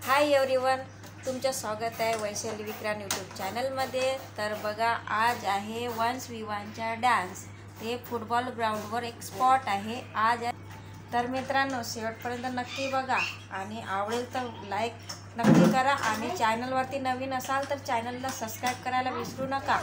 Hi everyone, तुमचं स्वागत आहे वैशाली विक्रांत यूट्यूब चॅनलमध्ये। तर बघा, आज आहे वन्स विवानचा डान्स। ते फुटबॉल ग्राउंडवर एक स्पॉट आहे आज। तर मित्रांनो, शेवटपर्यंत नक्की बघा आणि आवडेल तर लाईक नक्की करा आणि चॅनलवरती नवीन असाल तर चॅनलला सबस्क्राईब करायला विसरू नका।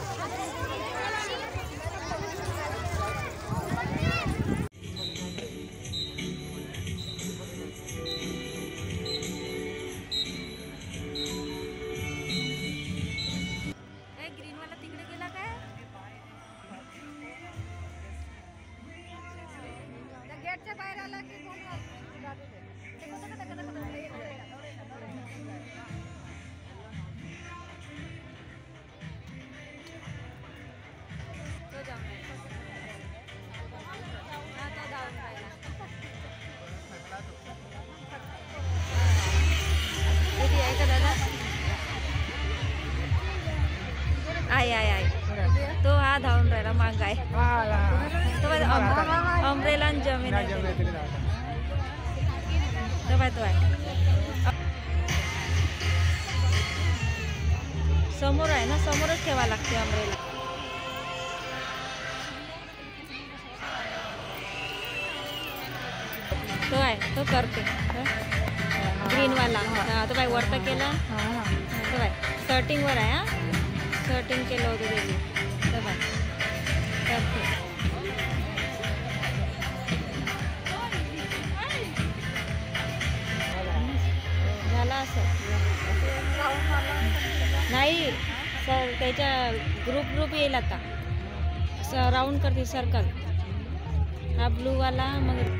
गेटच्या बाहेर आला की तो हा धावून राहिला माग आहे तो अमरेला जमीन तो आहे समोर आहे ना, समोरच ठेवा लागते अमरेला। तो आहे, तो करते ग्रीन वाला तो बाय वरता केला तो बाय शर्टिंग वर आहे। शर्टिंग केलं होतं त्याची तो बाय करते। झाला असं नाही सर, त्याच्या ग्रुप येईल आता। राऊंड करते सर्कल, हा ब्लू वाला मग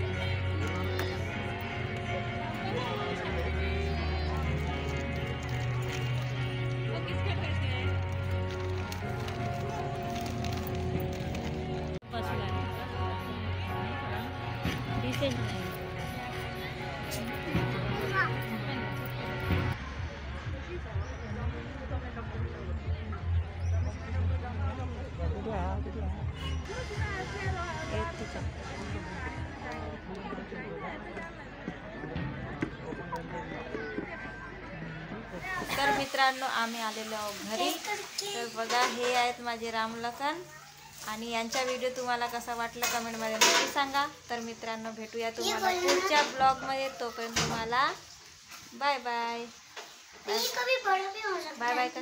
तर मित्रांनो, आम्ही आलेलो घरी। तर बघा, हे आहेत माझे रामलखन आणि यांचा व्हिडिओ तुम्हाला कसा वाटला कमेंटमध्ये नक्की सांगा। तर मित्रांनो, भेटूया तुम्हाला पुढच्या ब्लॉगमध्ये। तोपर्यंत तुम्हाला बाय बाय बाय बाय कर।